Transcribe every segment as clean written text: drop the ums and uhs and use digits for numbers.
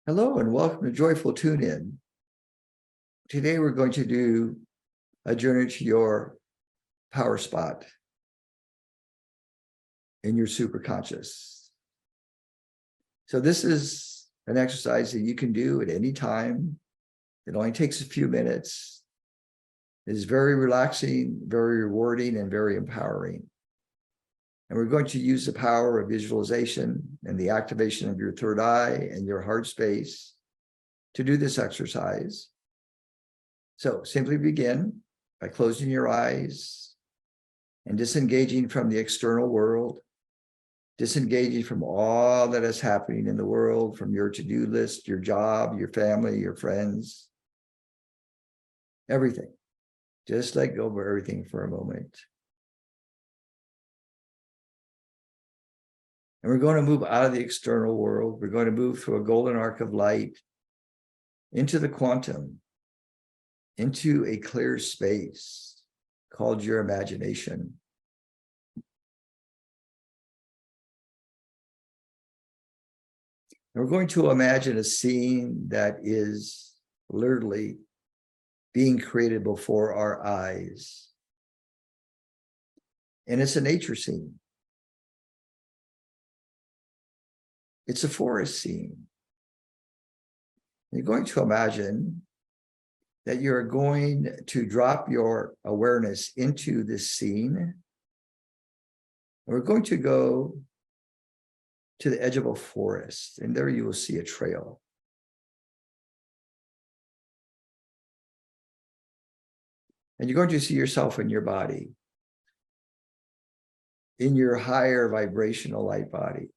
Hello and welcome to Joyful Tune In. Today we're going to do a journey to your power spot in your superconscious. So this is an exercise that you can do at any time. It only takes a few minutes. It is very relaxing, very rewarding, and very empowering. And we're going to use the power of visualization and the activation of your third eye and your heart space to do this exercise. So simply begin by closing your eyes and disengaging from the external world, disengaging from all that is happening in the world, from your to-do list, your job, your family, your friends, everything. Just let go of everything for a moment. And we're going to move out of the external world. We're going to move through a golden arc of light into the quantum, into a clear space called your imagination. And we're going to imagine a scene that is literally being created before our eyes. And it's a nature scene. It's a forest scene. You're going to imagine that you're going to drop your awareness into this scene. We're going to go to the edge of a forest, and there you will see a trail. And you're going to see yourself in your body, in your higher vibrational light body.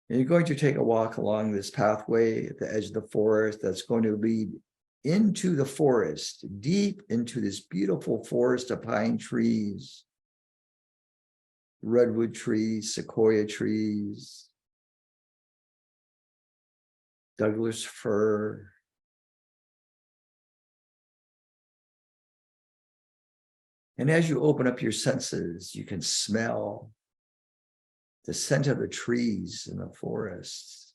And you're going to take a walk along this pathway at the edge of the forest that's going to lead into the forest, deep into this beautiful forest of pine trees, redwood trees, sequoia trees, Douglas fir. And as you open up your senses, you can smell the scent of the trees in the forest.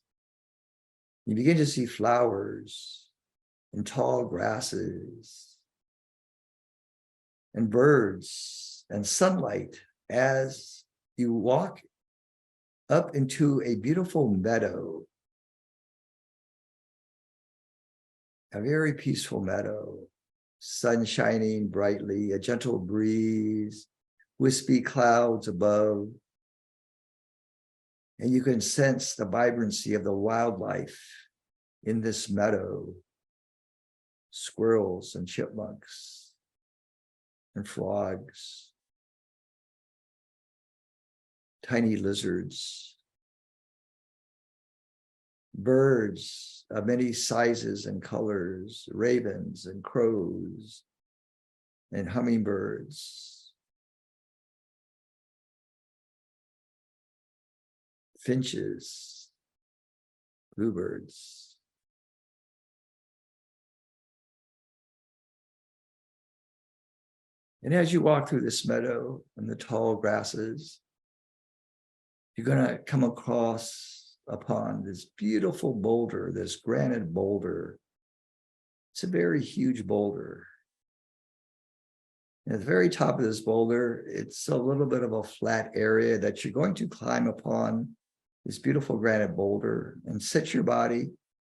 You begin to see flowers and tall grasses and birds and sunlight as you walk up into a beautiful meadow, a very peaceful meadow, sun shining brightly, a gentle breeze, wispy clouds above. And you can sense the vibrancy of the wildlife in this meadow, squirrels and chipmunks and frogs, tiny lizards, birds of many sizes and colors, ravens and crows and hummingbirds, finches, bluebirds. And as you walk through this meadow and the tall grasses, you're going to come upon this beautiful boulder, this granite boulder. It's a very huge boulder. And at the very top of this boulder, it's a little bit of a flat area that you're going to climb upon this beautiful granite boulder and sit your body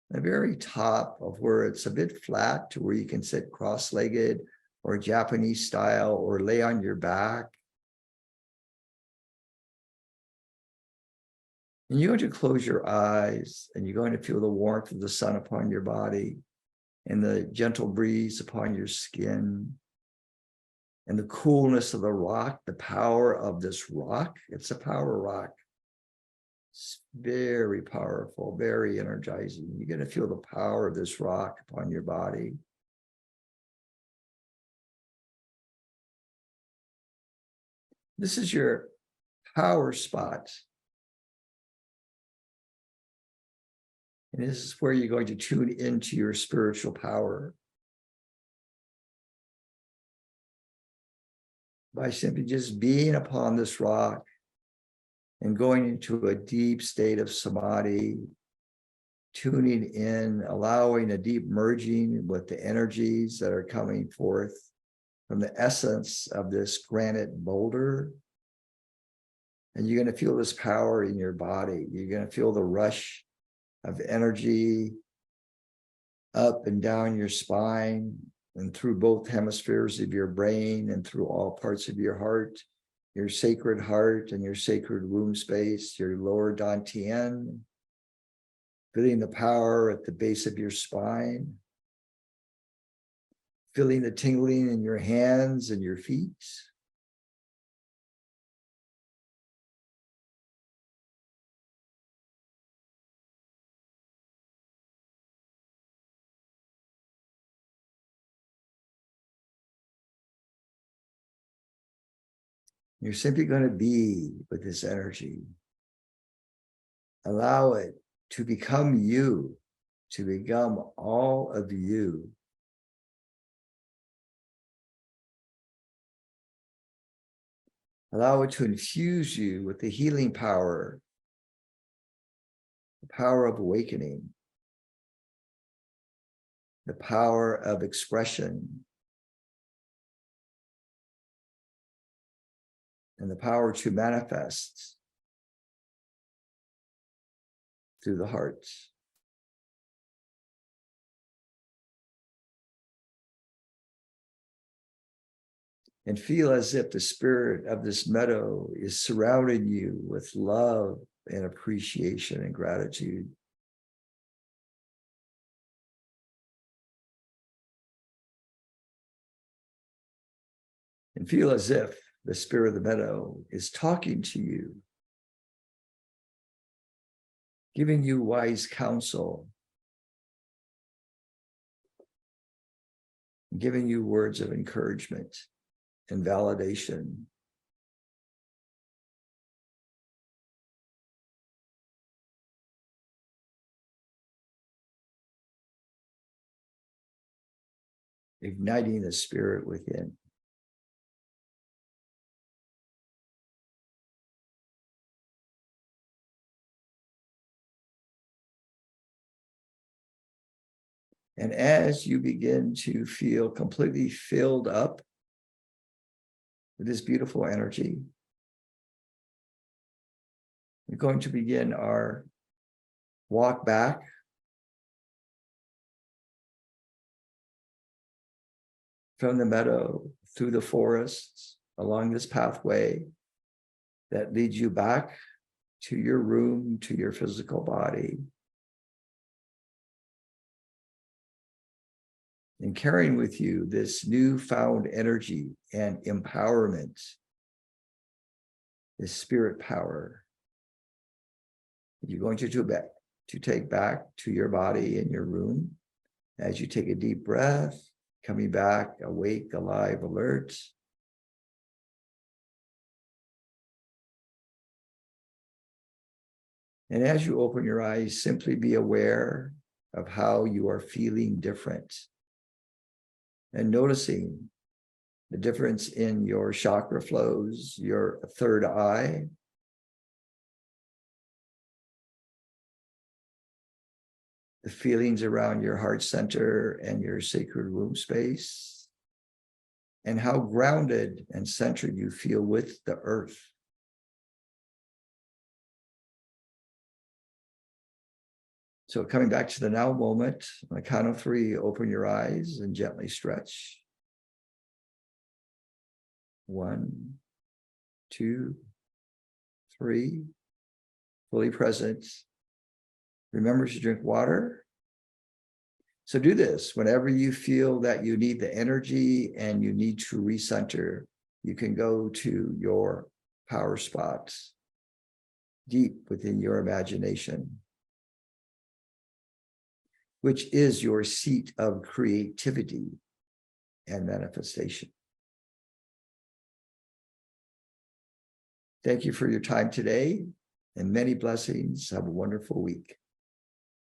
at the very top of where it's a bit flat to where you can sit cross-legged or Japanese style or lay on your back. And you're going to close your eyes and you're going to feel the warmth of the sun upon your body and the gentle breeze upon your skin and the coolness of the rock, the power of this rock. It's a power rock. It's very powerful, very energizing. You're going to feel the power of this rock upon your body. This is your power spot. And this is where you're going to tune into your spiritual power by simply just being upon this rock and going into a deep state of samadhi, tuning in, allowing a deep merging with the energies that are coming forth from the essence of this granite boulder. And you're going to feel this power in your body. You're going to feel the rush of energy up and down your spine and through both hemispheres of your brain and through all parts of your heart, your sacred heart and your sacred womb space, your lower dantian, feeling the power at the base of your spine, feeling the tingling in your hands and your feet. You're simply going to be with this energy. Allow it to become you, to become all of you. Allow it to infuse you with the healing power, the power of awakening, the power of expression, and the power to manifest through the heart. And feel as if the spirit of this meadow is surrounding you with love and appreciation and gratitude. And feel as if the spirit of the meadow is talking to you, giving you wise counsel, giving you words of encouragement and validation. Igniting the spirit within. And as you begin to feel completely filled up with this beautiful energy, we're going to begin our walk back from the meadow through the forests along this pathway that leads you back to your room, to your physical body. And carrying with you this newfound energy and empowerment, this spirit power, you're going to take back to your body and your room as you take a deep breath, coming back awake, alive, alert. And as you open your eyes, simply be aware of how you are feeling different and noticing the difference in your chakra flows, your third eye, the feelings around your heart center and your sacred womb space, and how grounded and centered you feel with the earth. So coming back to the now moment, on the count of 3, open your eyes and gently stretch. 1, 2, 3, fully present. Remember to drink water. So do this whenever you feel that you need the energy and you need to recenter. You can go to your power spots deep within your imagination, which is your seat of creativity and manifestation. Thank you for your time today and many blessings. Have a wonderful week.